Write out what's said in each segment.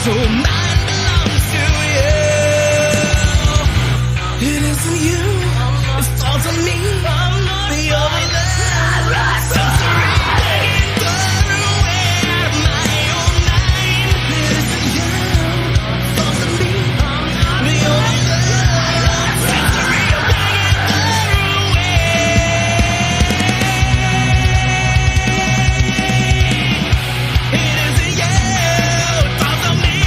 So mine belongs to you. It isn't you, it's all to me. The only sensory taking further away out of my own mind. It isn't you, it's all to me. The only sensory taking further away. It isn't you, it's all to me.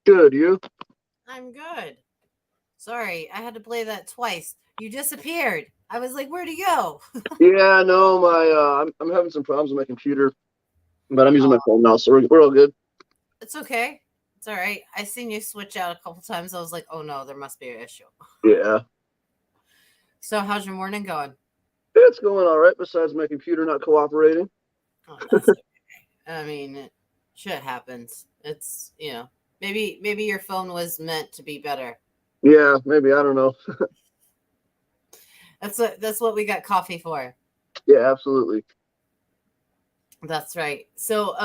Good, you? I'm good. Sorry, I had to play that twice. You disappeared. I was like, where'd he go? Yeah, no, I'm having some problems with my computer, but I'm using my Oh, phone now, so we're all good. it's okay. It's all right. I seen you switch out a couple times. I was like, oh no, there must be an issue. Yeah, So, how's your morning going? it's going all right. Besides my computer not cooperating. Oh, that's okay. I mean, shit happens. It's maybe your phone was meant to be better. Yeah, maybe I don't know. That's what we got coffee for. Yeah, absolutely. That's right. So,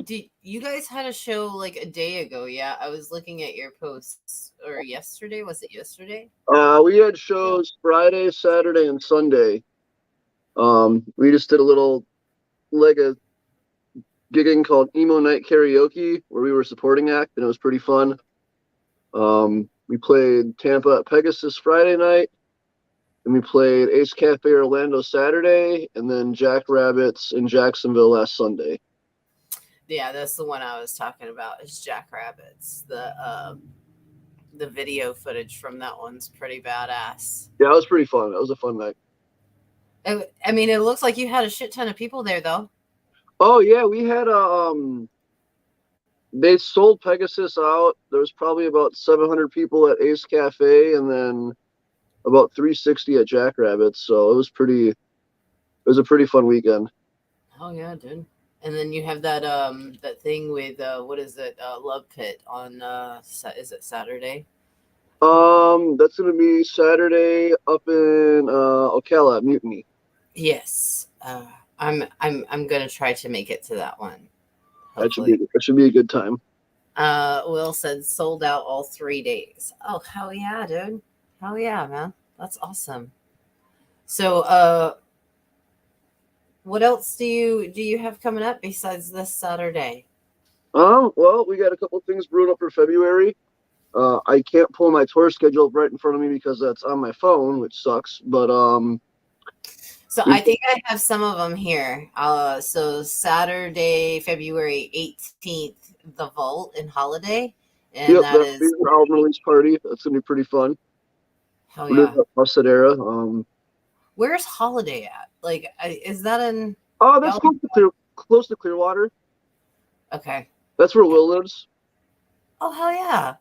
did you guys had a show like a day ago? Yeah, I was looking at your posts, or yesterday. Was it yesterday? We had Yeah. shows Friday, Saturday, and Sunday. We just did a little like a gigging called Emo Night Karaoke, where we were supporting act, and it was pretty fun. We played Tampa at Pegasus Friday night, and we played Ace Cafe Orlando Saturday, and then Jackrabbits in Jacksonville last Sunday. Yeah, that's the one I was talking about. Is Jackrabbits. The video footage from that one's pretty badass. Yeah, it was pretty fun. That was a fun night. I mean, it looks like you had a shit ton of people there, though. Oh yeah, we had a they sold Pegasus out. There was probably about 700 people at Ace Cafe, and then about 360 at Jackrabbits. So it was a pretty fun weekend. Oh yeah, dude. And then you have that thing with what is it? Love Pit on is it Saturday? That's gonna be Saturday up in Ocala at Mutiny. Yes. I'm gonna try to make it to that one. That Hopefully. should be a good time. Will said sold out all 3 days. Oh hell yeah, dude. Hell yeah, man. That's awesome. So what else do you have coming up besides this Saturday? Well, we got a couple things brewing up for February. I can't pull my tour schedule up right in front of me because that's on my phone, which sucks. But So we I think I have some of them here. So Saturday, February 18th, the Vault in Holiday, and yep, that that'll be is an album release party. That's gonna be pretty fun. hell We're yeah. doing Pasadena. Where's Holiday at? Like, is that in Oh, that's y'all? close to Clearwater. Okay. That's where Will lives. Oh hell yeah.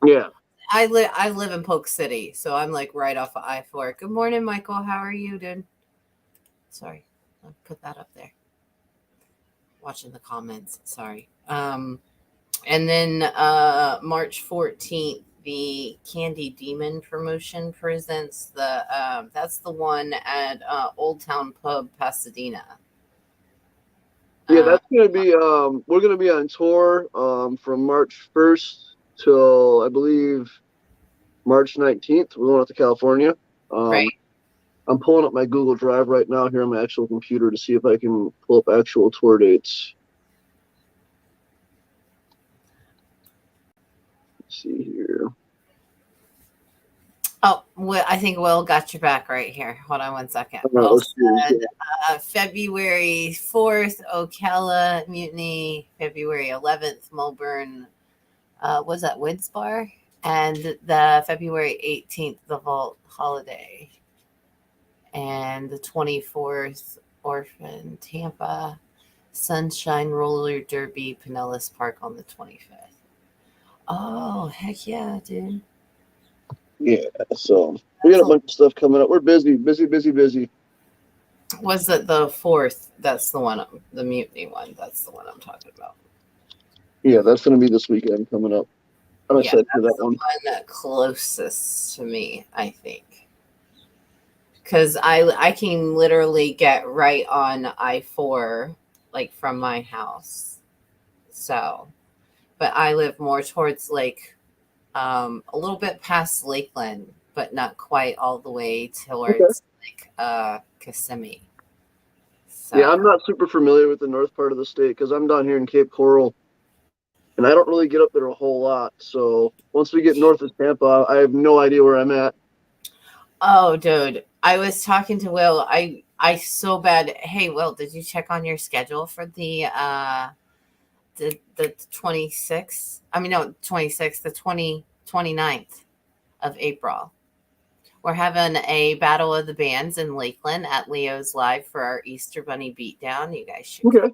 Yeah. I live in Polk City, so I'm like right off of I-4. Good morning, Michael. How are you, dude? Sorry, I'll put that up there. Watching the comments. Sorry. And then March 14th, the Candy Demon promotion presents that's the one at Old Town Pub, Pasadena. Yeah, Uh, that's gonna be we're gonna be on tour from March 1st till I believe March 19th. We're going out to California. right. I'm pulling up my Google Drive right now here on my actual computer to see if I can pull up actual tour dates. Let's see here. Oh, well, I think Will got your back right here. Hold on one second. All right, Will let's see. said February 4th, Ocala Mutiny. February 11th, Melbourne. Was that Wids Bar? And the February 18th, the Vault Holiday. And the 24th, Orphan, Tampa. Sunshine Roller Derby, Pinellas Park on the 25th. Oh, heck yeah, dude. Yeah, so we got a bunch of stuff coming up. We're busy. Was it the 4th? That's the one, the Mutiny one. That's the one I'm talking about. Yeah, that's gonna be this weekend coming up. I'm Yeah, excited for that's that the one. one closest to me, I think. Because I can literally get right on I-4, like from my house. So, but I live more towards like a little bit past Lakeland, but not quite all the way Okay. towards like Kissimmee. Yeah, So I'm not super familiar with the north part of the state because I'm down here in Cape Coral, and I don't really get up there a whole lot. So once we get north of Tampa, I have no idea where I'm at. oh dude, I was talking to Will. I so bad. Hey Will, did you check on your schedule for the the 26th. I mean, no, 26th, the 29th of April. We're having a battle of the bands in Lakeland at Leo's Live for our Easter Bunny Beatdown. Okay.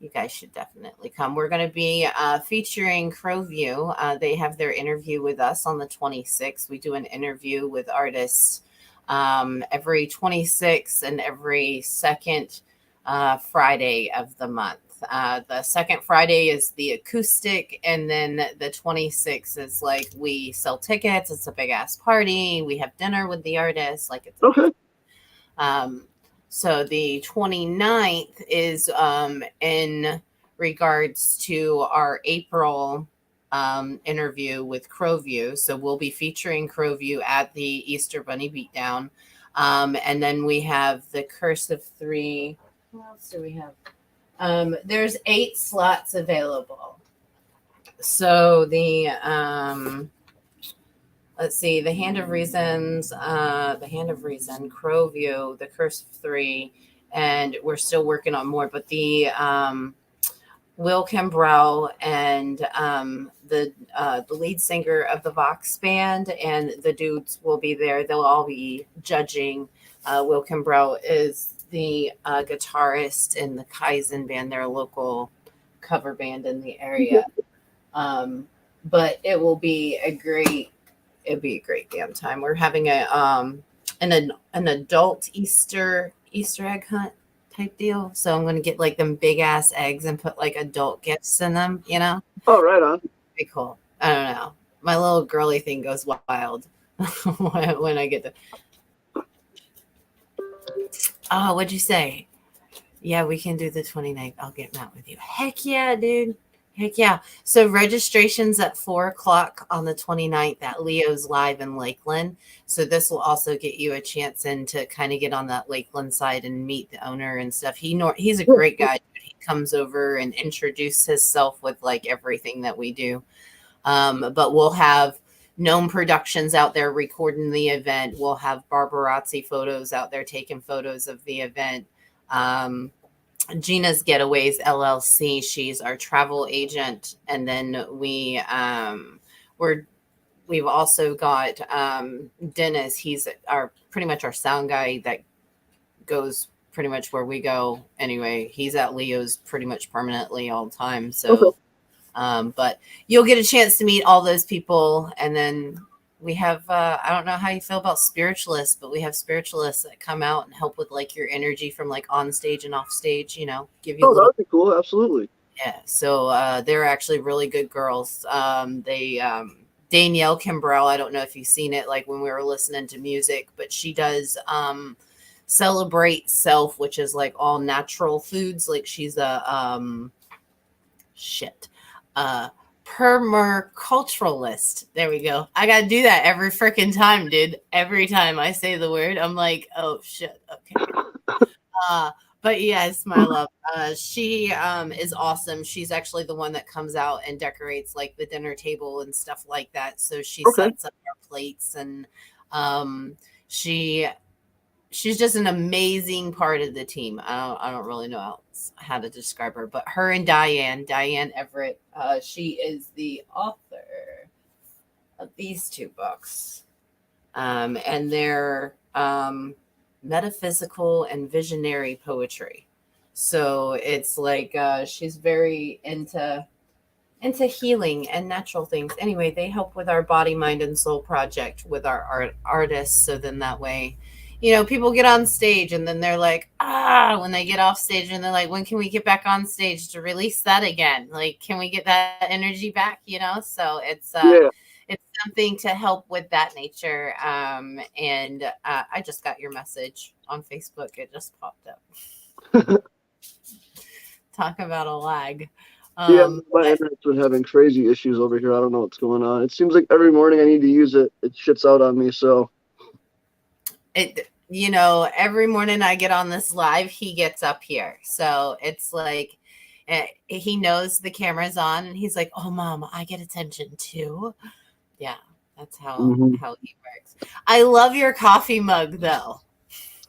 You guys should definitely come. We're going to be featuring Crowview. They have their interview with us on the 26th. We do an interview with artists every 26th and every second Friday of the month. The second Friday is the acoustic, and then the 26th is like we sell tickets. It's a big ass party. We have dinner with the artists. Like it's Okay. So the 29th is in regards to our April interview with Crowview. So we'll be featuring Crowview at the Easter Bunny Beatdown. And then we have the Curse of Three. What else do we have? There's 8 slots available. So the let's see, the Hand of Reason, Crowview, the Curse of Three, and we're still working on more. But the Will Kimbrell and the lead singer of the Vox band and the dudes will be there. They'll all be judging. Will Kimbrell is the guitarist in the Kaizen band. They're a local cover band in the area. But it will be a great damn time. We're having an adult Easter egg hunt type deal. So I'm gonna get like them big ass eggs and put like adult gifts in them, you know? Oh, right on. Pretty cool. I don't know. My little girly thing goes wild when I get to. Oh, what'd you say? Yeah, we can do the 29th. I'll get Matt with you. Heck yeah, dude. Heck yeah. So registration's at 4:00 on the 29th at Leo's Live in Lakeland. So this will also get you a chance in to kind of get on that Lakeland side and meet the owner and stuff. He's a great guy. He comes over and introduces himself with like everything that we do. But we'll have Gnome Productions out there recording the event. We'll have Barbarazzi Photos out there taking photos of the event. Gina's Getaways LLC. She's our travel agent, and then we've also got Dennis. He's pretty much our sound guy that goes pretty much where we go. Anyway, he's at Leo's pretty much permanently all the time. So, but you'll get a chance to meet all those people, and then we have I don't know how you feel about spiritualists, but we have spiritualists that come out and help with like your energy from like on stage and off stage, you know, give you that would be cool. Absolutely. Yeah. So they're actually really good girls. Danielle Kimbrell, I don't know if you've seen it like when we were listening to music, but she does Celebrate Self, which is like all natural foods. Like she's a permaculturalist. There we go. I gotta do that every freaking time, dude. Every time I say the word, I'm like, oh shit. Okay. But yes, my love. She is awesome. She's actually the one that comes out and decorates like the dinner table and stuff like that. So she sets up our plates, and she's just an amazing part of the team. I don't really know how to describe her, but her and Diane Everett, she is the author of these 2 books. And they're metaphysical and visionary poetry. So it's like she's very into healing and natural things. Anyway, they help with our body, mind, and soul project with our artists. So then that way, you know, people get on stage and then they're like, when they get off stage and they're like, when can we get back on stage to release that again? Like, can we get that energy back? You know, so it's something to help with that nature. And I just got your message on Facebook. It just popped up. Talk about a lag. My internet's been having crazy issues over here. I don't know what's going on. It seems like every morning I need to use it, it shits out on me. So you know, every morning I get on this live, he gets up here. So it's like he knows the camera's on and he's like, oh, Mom, I get attention too. Yeah, that's how he works. I love your coffee mug, though.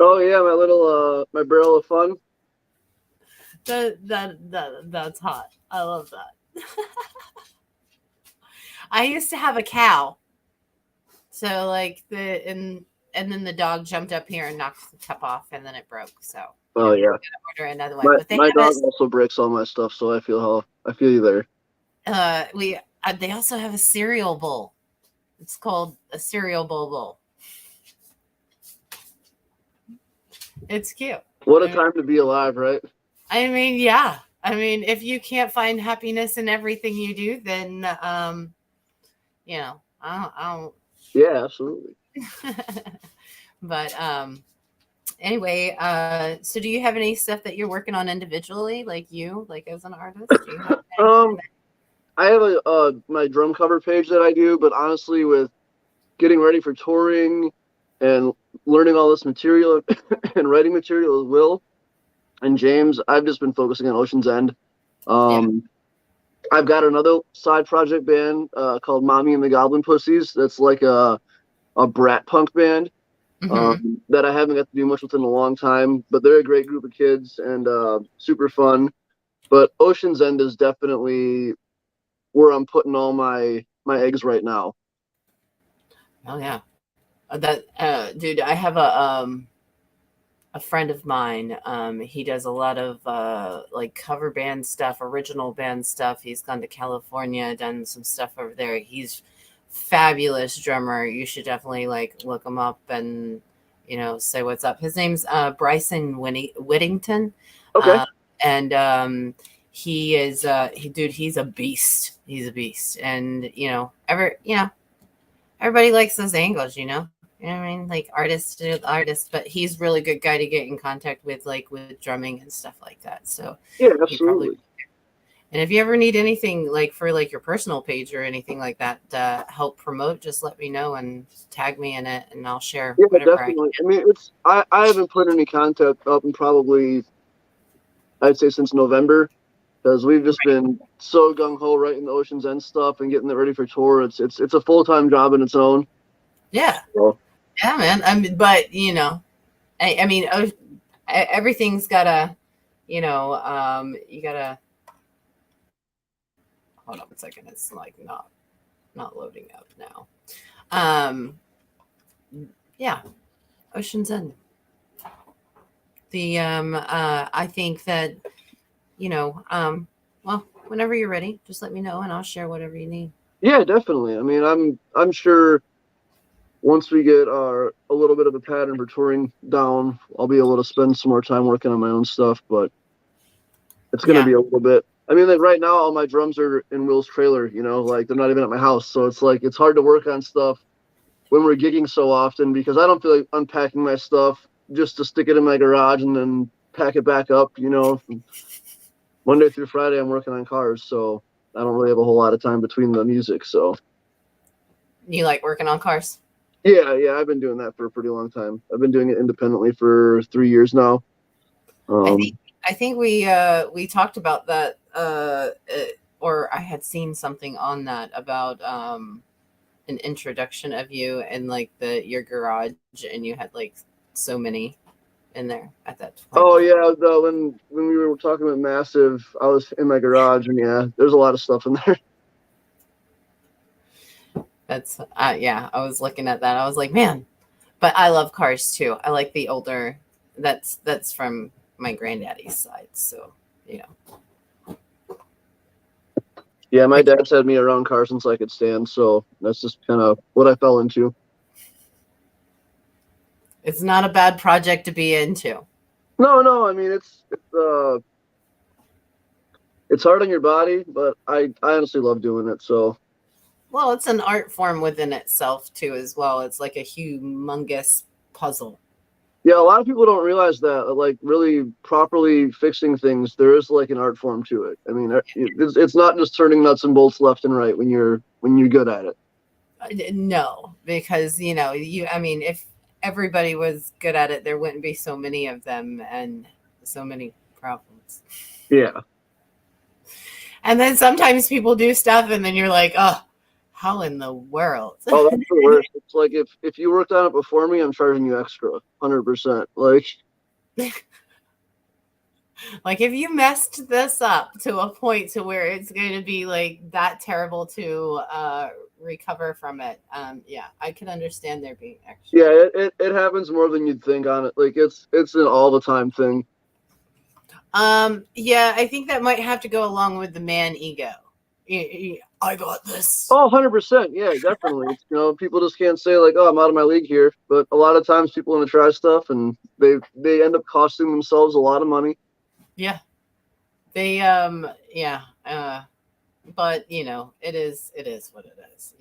Oh, yeah, my little my barrel of fun. That's hot. I love that. I used to have a cow. So like and then the dog jumped up here and knocked the cup off and then it broke. So Oh yeah. gotta order another one. My But they my have dog also breaks all my stuff, so I feel you there. they also have a cereal bowl. It's called a cereal bowl. It's cute. What a time to be alive, right? I mean, yeah. I mean, if you can't find happiness in everything you do, then you know, I Yeah, absolutely. don't. But anyway, so do you have any stuff that you're working on individually, like as an artist? Do you have anything I have a my drum cover page that I do, but honestly, with getting ready for touring and learning all this material and writing material with Will and James, I've just been focusing on Ocean's End. I've got another side project band called Mommy and the Goblin Pussies. That's like a brat punk band that I haven't got to do much with in a long time, but they're a great group of kids and super fun. But Ocean's End is definitely where I'm putting all my eggs right now. Oh yeah, dude, I have a friend of mine. He does a lot of like cover band stuff, original band stuff. He's gone to California, done some stuff over there. He's fabulous drummer. You should definitely like look him up and say what's up. His name's Bryson Whittington. Okay. And he is he's a beast. He's a beast. And everybody likes those angles, you know what I mean? Like artists, but he's really good guy to get in contact with, like with drumming and stuff like that. So yeah, absolutely. And if you ever need anything like for like your personal page or anything like that, help promote, just let me know and tag me in it, and I'll share. Yeah, whatever definitely. I mean, I haven't put any content up in probably, I'd say, since November, because we've just been so gung ho writing the Ocean's End stuff and getting it ready for tour. It's a full-time job in its own. Yeah. So. Yeah, man. But I mean, everything's gotta, you gotta. Hold on a second. It's like not loading up now. Yeah, Ocean's End. I think that, well, whenever you're ready, just let me know and I'll share whatever you need. Yeah, definitely. I mean, I'm sure once we get a little bit of a pattern for touring down, I'll be able to spend some more time working on my own stuff, but it's going to be a little bit. I mean, like right now, all my drums are in Will's trailer, like they're not even at my house. So it's like, it's hard to work on stuff when we're gigging so often because I don't feel like unpacking my stuff just to stick it in my garage and then pack it back up, Monday through Friday, I'm working on cars. So I don't really have a whole lot of time between the music. So. You like working on cars? Yeah, I've been doing that for a pretty long time. I've been doing it independently for 3 years now. I think we talked about that, or I had seen something on that about an introduction of you and like your garage, and you had like so many in there at that point. Oh yeah, when we were talking about Massive, I was in my garage, and yeah, there's a lot of stuff in there. That's I was looking at that. I was like, man, but I love cars too. I like the older. That's from my granddaddy's side, so Yeah, my dad's had me around cars since I could stand, so that's just kind of what I fell into. It's not a bad project to be into. No, I mean it's hard on your body, but I honestly love doing it. So. Well, it's an art form within itself too, as well. It's like a humongous puzzle. Yeah, a lot of people don't realize that, like really properly fixing things, there is like an art form to it. I mean, it's not just turning nuts and bolts left and right when you're good at it. No, because I mean, if everybody was good at it, there wouldn't be so many of them and so many problems. Yeah. And then sometimes people do stuff, and then you're like, oh. How in the world? Oh, that's the worst. It's like if you worked on it before me, I'm charging you extra, 100%. Like, Like if you messed this up to a point to where it's going to be like that terrible to recover from it, yeah, I can understand there being extra. Yeah, it happens more than you'd think on it. Like it's an all the time thing. Yeah, I think that might have to go along with the man ego. I got this. Oh, 100%. Yeah, definitely. It's, people just can't say like, "Oh, I'm out of my league here." But a lot of times people want to try stuff and they end up costing themselves a lot of money. Yeah. They yeah, but it is what it is.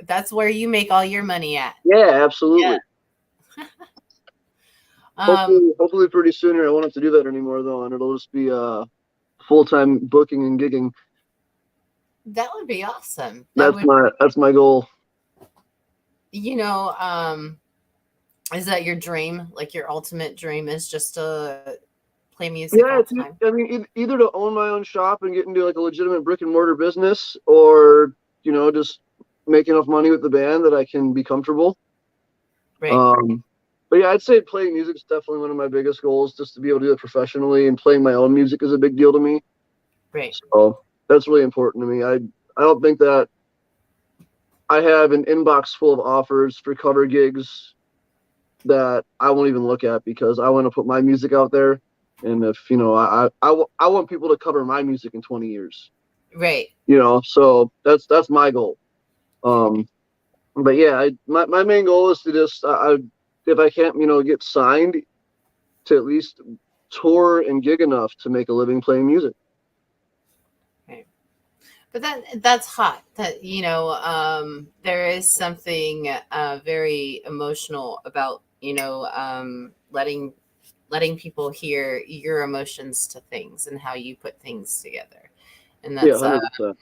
That's where you make all your money at. Yeah, absolutely. Yeah. Hopefully pretty soon here I won't have to do that anymore though, and it'll just be full-time booking and gigging. That would be awesome. That's my goal. Is that your dream? Like your ultimate dream is just to play music Yeah, all the time? I mean, either to own my own shop and get into like a legitimate brick and mortar business, or just make enough money with the band that I can be comfortable. Right. But yeah, I'd say playing music is definitely one of my biggest goals, just to be able to do it professionally, and playing my own music is a big deal to me. Right. So that's really important to me. I don't think that I have an inbox full of offers for cover gigs that I won't even look at, because I want to put my music out there. And if, I want people to cover my music in 20 years. Right. So that's my goal. But yeah, my main goal is to just, if I can't, get signed, to at least tour and gig enough to make a living playing music. Right. But that's hot. That there is something very emotional about letting people hear your emotions to things and how you put things together, and that's 100%.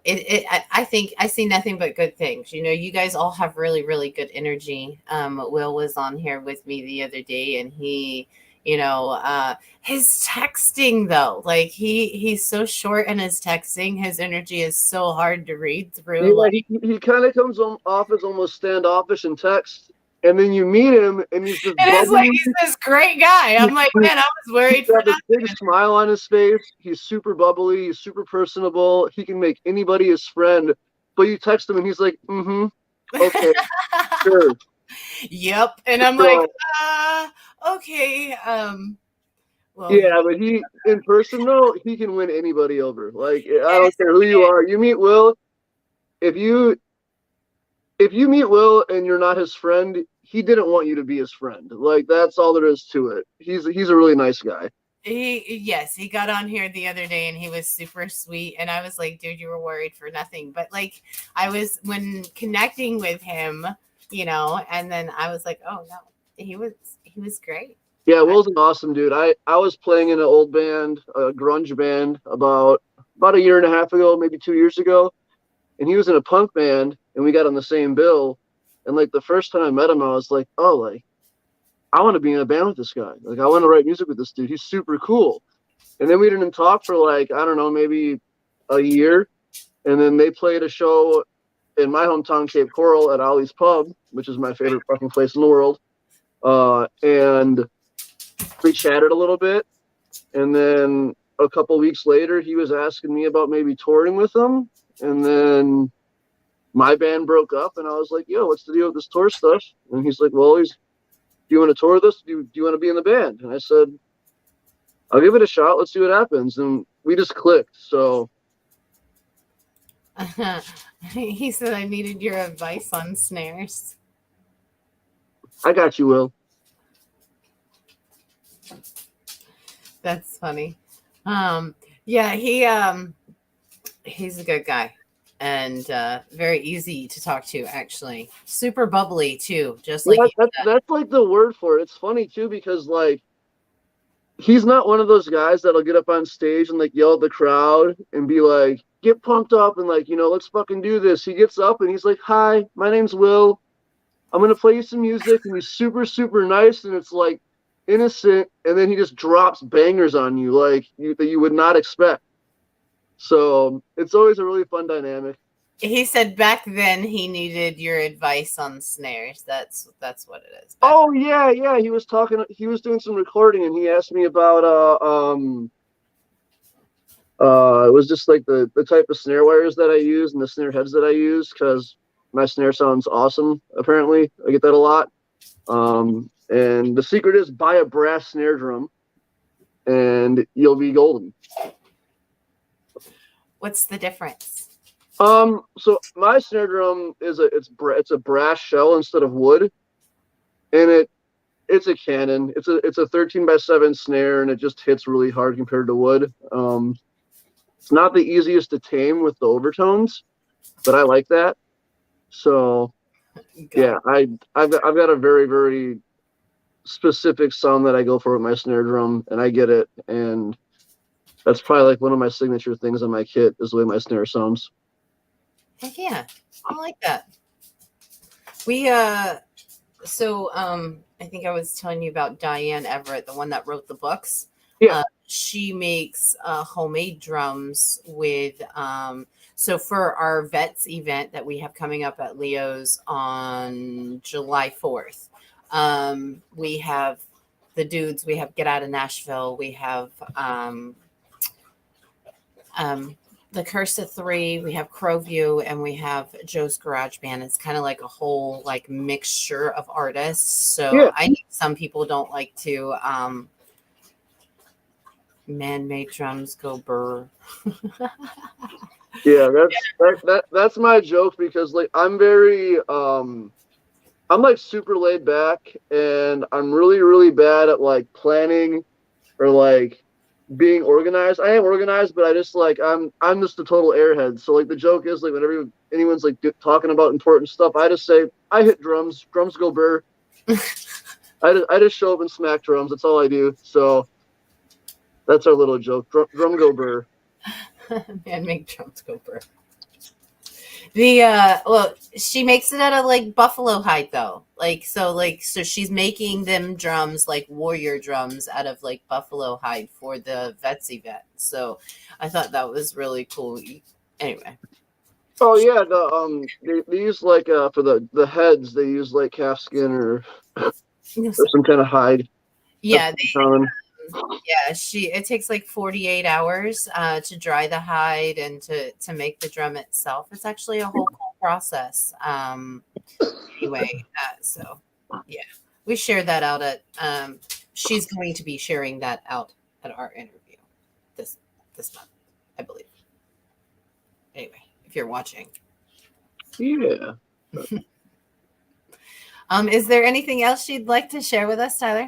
I think I see nothing but good things. You guys all have really, really good energy. Will was on here with me the other day, and he, his texting though, like he's so short in his texting. His energy is so hard to read through. Yeah, Like, he kind of comes off as almost standoffish in text, and then you meet him, and he's just it is like bubbly. he's this great guy. I'm like, man, I was worried He's for got a big nothing. smile on his face. He's super bubbly. He's super personable. He can make anybody his friend. But you text him, and he's like, okay, sure. Yep. And I'm So, like, okay. Well, yeah, but he in person though, he can win anybody over. Like, I don't care who you are. You meet Will. If you meet Will and you're not his friend, he didn't want you to be his friend. Like, that's all there is to it. He's a really nice guy. He got on here the other day and he was super sweet, and I was like, dude, you were worried for nothing. But like, I was, when connecting with him, and then I was like, oh no, he was great. Yeah, Will's an awesome dude. I was playing in an old band, a grunge band, about a year and a half ago, maybe 2 years ago, and he was in a punk band, and we got on the same bill. And like the first time I met him, I was like, oh, like, I want to be in a band with this guy. Like, I want to write music with this dude. He's super cool. And then we didn't talk for like, I don't know, maybe a year. And then they played a show in my hometown, Cape Coral, at Ollie's Pub, which is my favorite fucking place in the world. And we chatted a little bit. And then a couple weeks later, he was asking me about maybe touring with him. And then my band broke up, and I was like, yo, what's the deal with this tour stuff? And he's like, well, do you want to tour this? Do you want to be in the band? And I said, I'll give it a shot. Let's see what happens. And we just clicked. So he said I needed your advice on snares. I got you, Will. That's funny. Yeah, he's a good guy, and very easy to talk to, actually. Super bubbly too, just like that's like the word for it. It's funny too, because like, he's not one of those guys that'll get up on stage and like yell at the crowd and be like, get pumped up and like, let's fucking do this. He gets up and he's like, hi, my name's Will. I'm going to play you some music. And he's super, super nice. And it's like innocent. And then he just drops bangers on you, like that you would not expect. So it's always a really fun dynamic. He said back then he needed your advice on snares. That's what it is. Oh yeah. He was doing some recording and he asked me about it was just like the type of snare wires that I use and the snare heads that I use because my snare sounds awesome. Apparently, I get that a lot. And the secret is buy a brass snare drum, and you'll be golden. What's the difference? So my snare drum is it's a brass shell instead of wood, and it's a Canon. It's a 13x7 snare, and it just hits really hard compared to wood. It's not the easiest to tame with the overtones, but I like that. So yeah, I've got a very, very specific sound that I go for with my snare drum, and I get it. And that's probably like one of my signature things on my kit is the way my snare sounds. Heck yeah, I like that. We so I think I was telling you about Diane Everett, the one that wrote the books. Yeah. She makes homemade drums with so for our vets event that we have coming up at Leo's on July 4th. We have the dudes, we have Get Out of Nashville, we have the Curse of Three, we have Crowview, and we have Joe's Garage Band. It's kind of like a whole like mixture of artists. So Yeah. I know some people don't like to man-made drums go burr. Yeah, that's my joke because like I'm very I'm like super laid back and I'm really, really bad at like planning or like being organized. I am organized, but I just like I'm just a total airhead. So like the joke is like whenever anyone's like talking about important stuff, I just say I hit drums. Drums go burr. I just show up and smack drums. That's all I do. So that's our little joke. Drum go burr. Man, make drums go burr. The well, she makes it out of like buffalo hide though. So she's making them drums like warrior drums out of like buffalo hide for the vets event. So I thought that was really cool. Anyway. Oh yeah, they use like for the heads they use like calf skin or some kind of hide. Yeah, Yeah, it takes like 48 hours to dry the hide and to make the drum itself. It's actually a whole cool process. Anyway, so yeah, we shared that out at she's going to be sharing that out at our interview this month, I believe. Anyway, if you're watching. Yeah. Is there anything else you'd like to share with us, Tyler?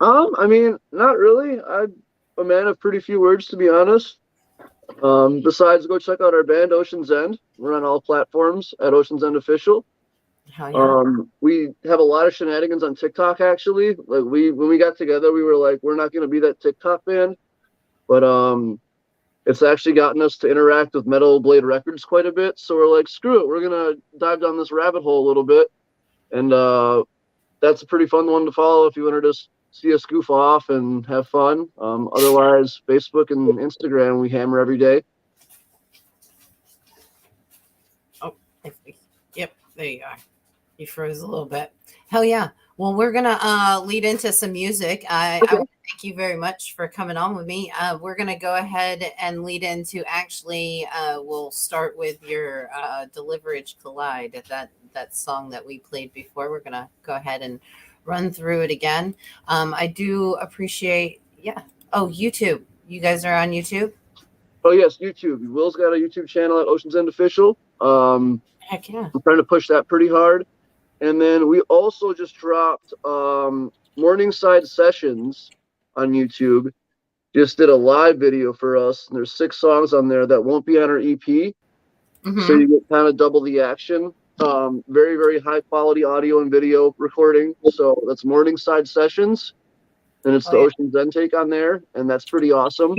I mean, not really. I'm a man of pretty few words, to be honest. Besides, go check out our band, Ocean's End. We're on all platforms at Ocean's End Official. Hell yeah. We have a lot of shenanigans on TikTok, actually. Like when we got together, we were like, we're not going to be that TikTok band, but it's actually gotten us to interact with Metal Blade Records quite a bit. So we're like, screw it, we're gonna dive down this rabbit hole a little bit, and that's a pretty fun one to follow if you want to just see us goof off and have fun. Otherwise, Facebook and Instagram we hammer every day. Oh, yep, there you are. You froze a little bit. Hell yeah. Well, we're gonna lead into some music. I want to thank you very much for coming on with me. We're gonna go ahead and lead into we'll start with your Deliverage Collide, that song that we played before. We're gonna go ahead and run through it again. I do appreciate YouTube. You guys are on YouTube? Oh yes, YouTube. Will's got a YouTube channel at Ocean's End Official. Heck yeah. I'm trying to push that pretty hard. And then we also just dropped Morningside Sessions on YouTube. Just did a live video for us. And there's 6 songs on there that won't be on our EP. Mm-hmm. So you get kind of double the action. Very, very high quality audio and video recording. So that's Morningside Sessions. And it's the Ocean's End take on there. And that's pretty awesome.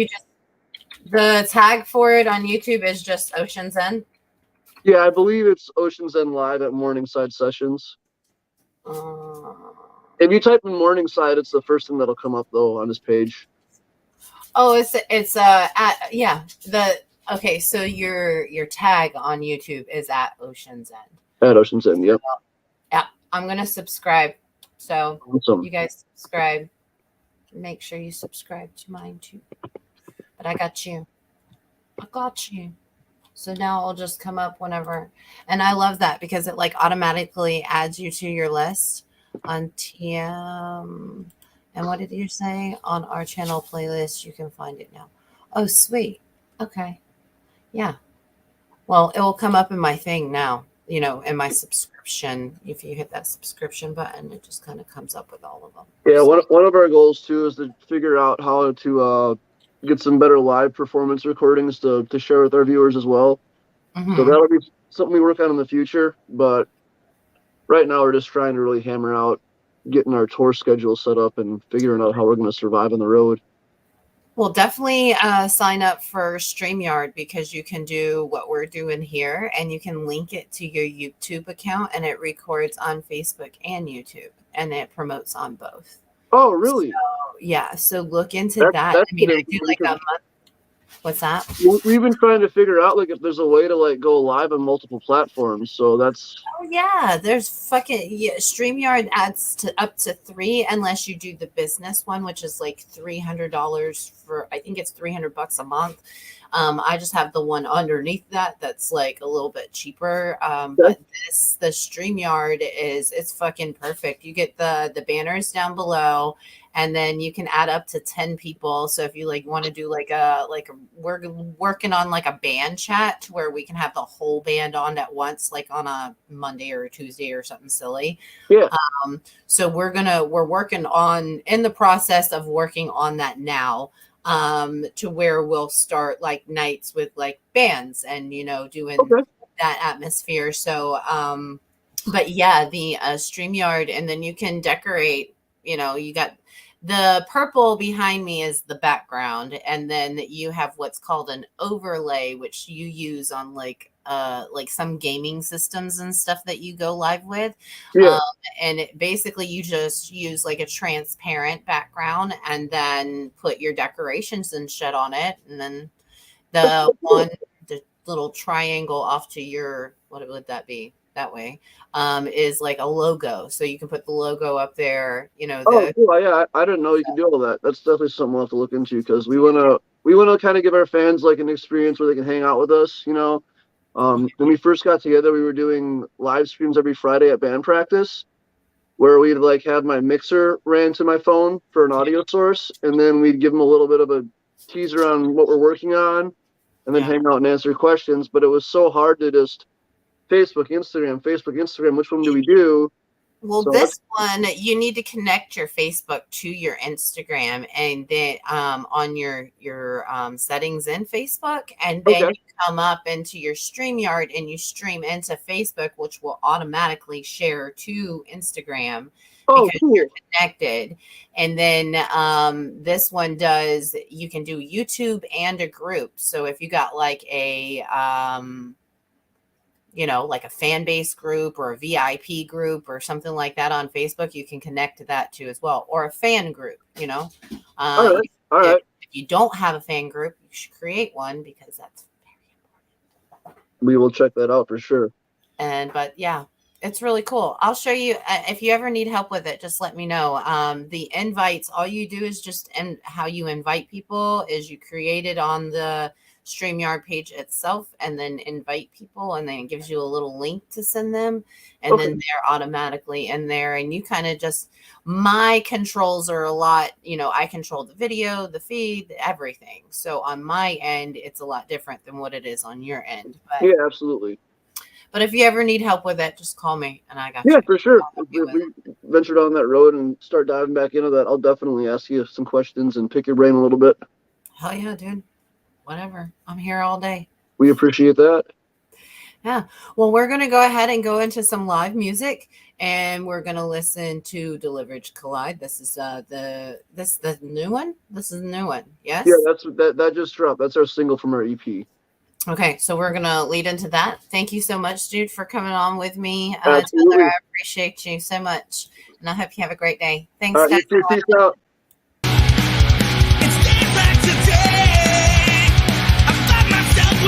The tag for it on YouTube is just Ocean's End? Yeah, I believe it's Ocean's End Live at Morningside Sessions. If you type in Morningside, it's the first thing that'll come up though on his page. Oh, it's Okay, so your tag on YouTube is at Ocean's End. At Ocean's End, yep. Yeah, I'm gonna subscribe. So Awesome. you guys subscribe. Make sure you subscribe to mine too. But I got you. I got you. So now I'll just come up whenever. And I love that because it like automatically adds you to your list on TM. And what did you say? On our channel playlist, you can find it now. Oh, sweet. Okay. Yeah. Well, it will come up in my thing now, you know, in my subscription. If you hit that subscription button, it just kind of comes up with all of them. Yeah, one of our goals too is to figure out how to get some better live performance recordings to share with our viewers as well. Mhm. So that'll be something we work on in the future. But right now we're just trying to really hammer out getting our tour schedule set up and figuring out how we're going to survive on the road. Well, definitely sign up for StreamYard because you can do what we're doing here and you can link it to your YouTube account and it records on Facebook and YouTube and it promotes on both. Oh, really? So, yeah. So look into That's I mean, I do like a because month. What's that? we've been trying to figure out like if there's a way to like go live on multiple platforms. So that's Oh yeah, there's StreamYard adds to up to 3 unless you do the business one, which is like $300 for I think it's $300 a month. I just have the one underneath that's like a little bit cheaper. But the StreamYard it's fucking perfect. You get the banners down below. And then you can add up to 10 people. So if you like want to do we're working on like a band chat to where we can have the whole band on at once, like on a Monday or a Tuesday or something silly. Yeah. So we're working on in the process of working on that now. To where we'll start like nights with like bands and doing that atmosphere. So but yeah, the StreamYard, and then you can decorate, you got the purple behind me is the background, and then you have what's called an overlay, which you use on like some gaming systems and stuff that you go live with. Yeah. And basically you just use like a transparent background and then put your decorations and shit on it. And then the little triangle off to your, what would that be? That way is like a logo, so you can put the logo up there. Oh, cool. Yeah, I didn't know you could do all that. That's definitely something we'll have to look into because we want to kind of give our fans like an experience where they can hang out with us. When we first got together, we were doing live streams every Friday at band practice, where we'd like have my mixer ran to my phone for an audio source, and then we'd give them a little bit of a teaser on what we're working on, and then hang out and answer questions. But it was so hard to just Facebook, Instagram. Which one do we do? Well, this one, you need to connect your Facebook to your Instagram, and then on your settings in Facebook, and then you come up into your StreamYard and you stream into Facebook, which will automatically share to Instagram because you're connected. And then this one you can do YouTube and a group. So if you got like a like a fan base group or a VIP group or something like that on Facebook, you can connect to that too as well. Or a fan group, All right. If you don't have a fan group, you should create one because that's very important. We will check that out for sure. But yeah, it's really cool. I'll show you. If you ever need help with it, just let me know. The invites, all you do is how you invite people is you create it on the StreamYard page itself and then invite people, and then it gives you a little link to send them, and then they're automatically in there. And you kind of my controls are a lot, I control the video, the feed, everything. So on my end, it's a lot different than what it is on your end. But, yeah, absolutely. But if you ever need help with it, just call me and I got you. Yeah, for sure. If we venture down that road and start diving back into that, I'll definitely ask you some questions and pick your brain a little bit. Hell yeah, dude. Whatever. I'm here all day. We appreciate that. Yeah. Well, we're going to go ahead and go into some live music, and we're going to listen to Deliverage Collide. This is the new one. This is the new one. Yes. Yeah, that just dropped. That's our single from our EP. Okay, so we're going to lead into that. Thank you so much, dude, for coming on with me. Absolutely. Taylor, I appreciate you so much, and I hope you have a great day. Thanks, guys. Peace out. It's day back today. I find myself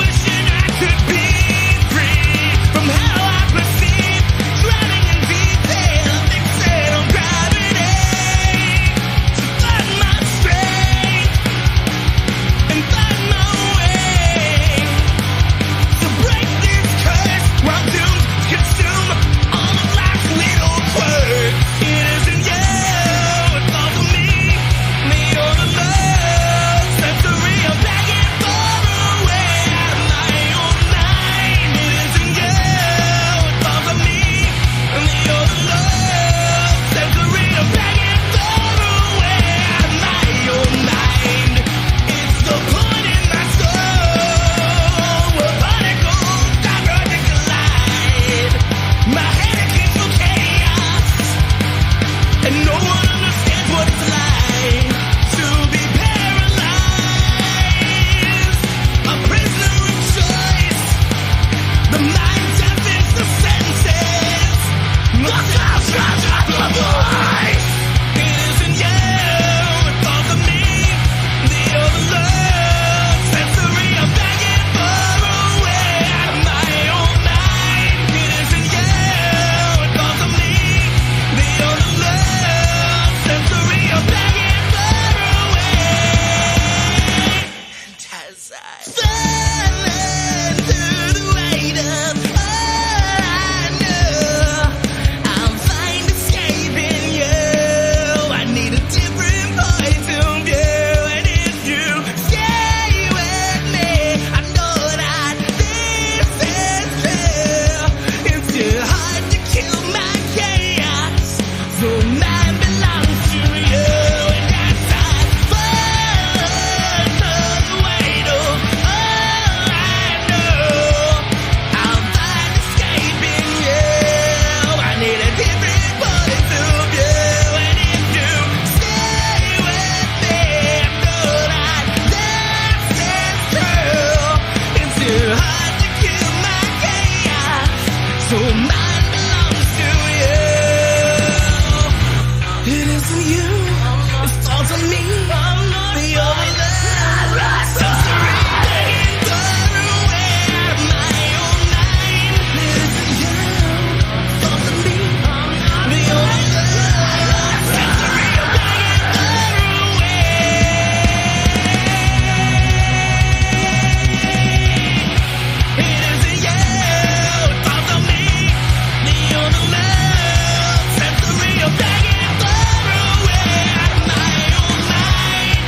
thoughts of me. The overload sensory taking control of my own mind. Listen, you thoughts of me. The overload sensory taking control. It is you thoughts of me. The overload sensory taking control of my own mind.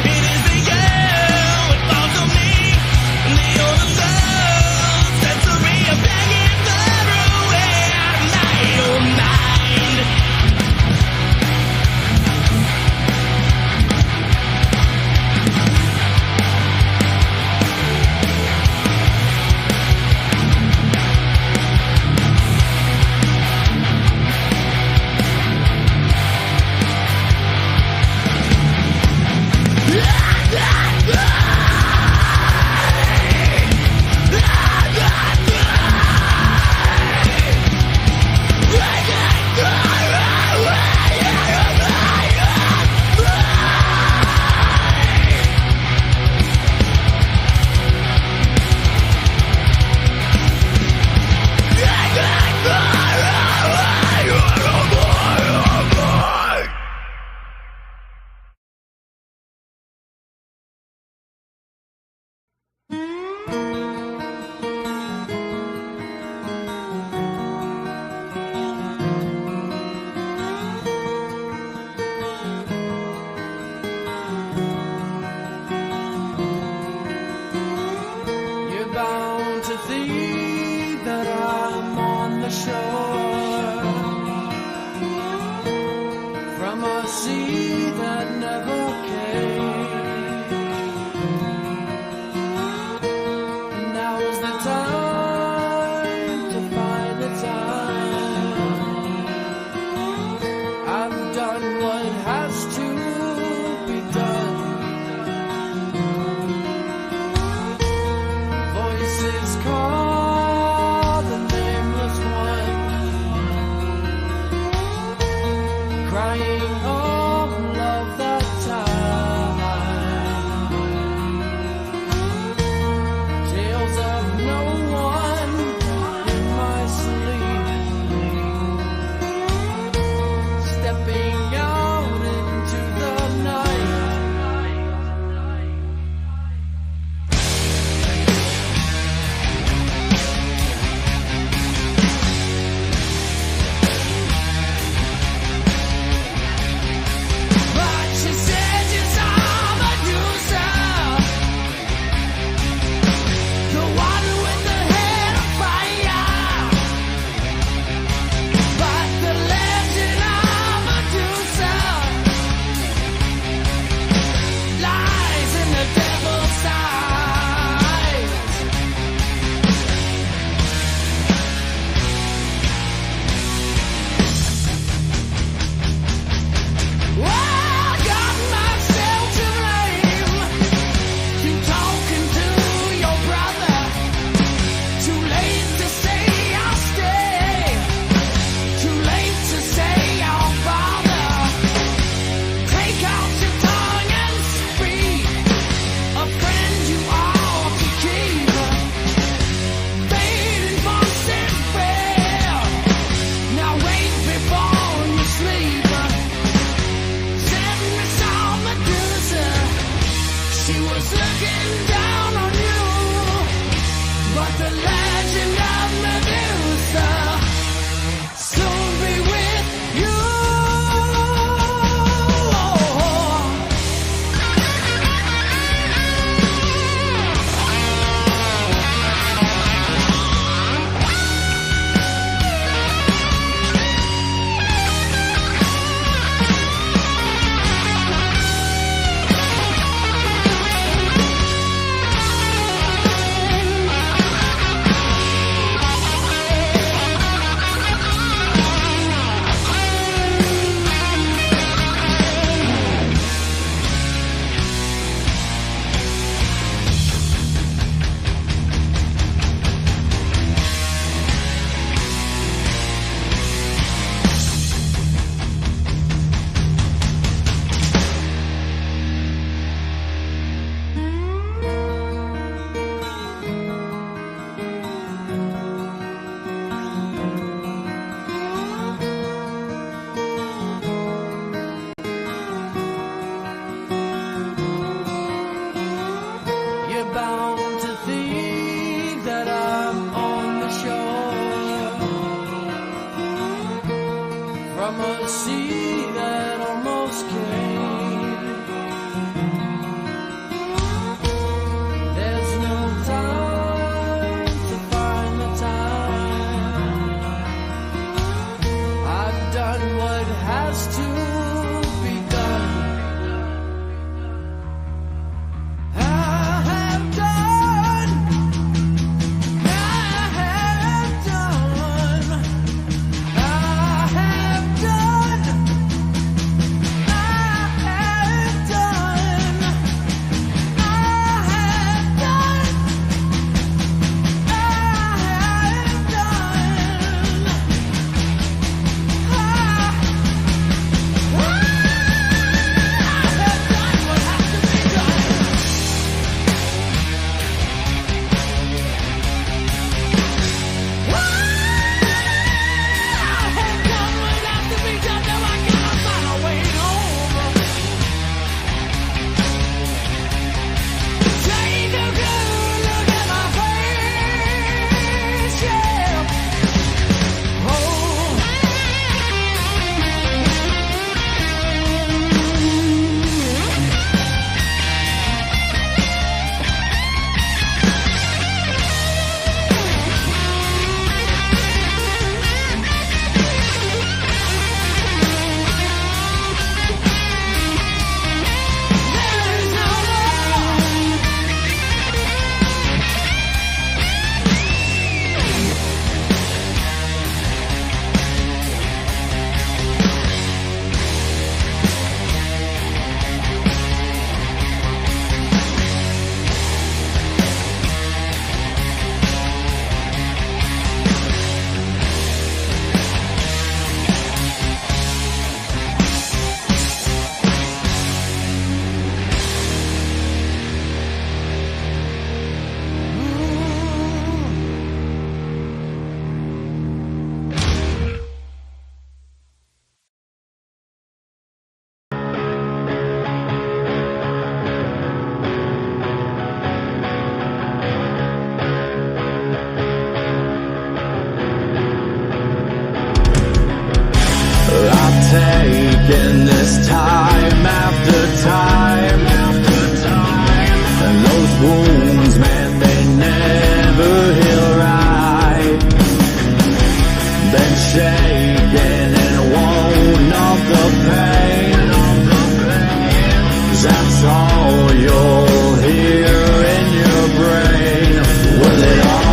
that's all you'll hear in your brain. Will it all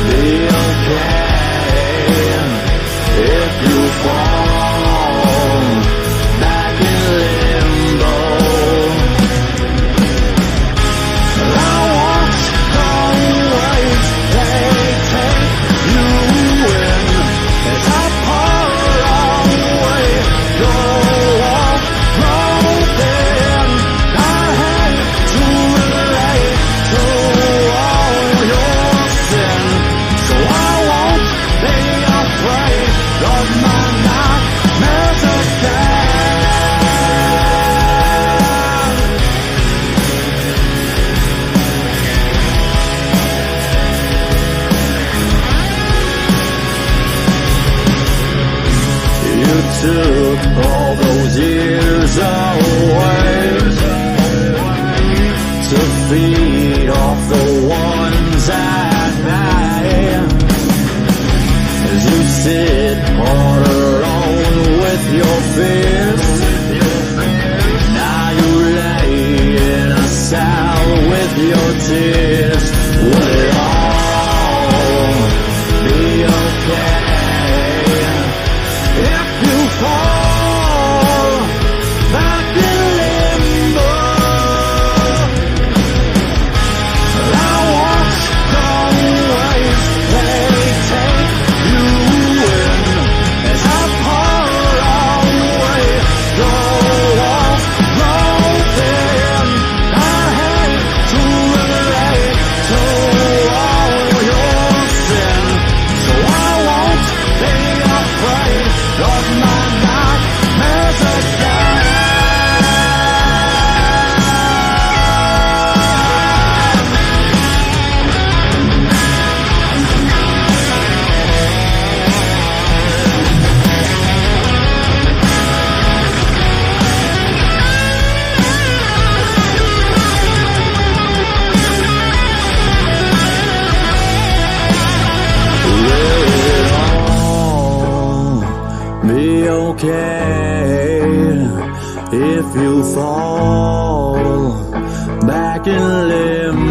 be okay if you fall back in limbo? I watch the waves, they take you in as I pour away your wall broken. I hate to relate to all your sin, so I won't be afraid of my nightmares again. You took all those years away to feed off the ones at night. As you sit all alone with your fears, now you lay in a cell with your tears. Will it all be okay if you fall back in limbo? I watch the waves, they take you in as I pour away your walls broken. I hate to relate to all your sin, so I won't be afraid of my nightmares again. Will it all be okay if you fall back in limbo?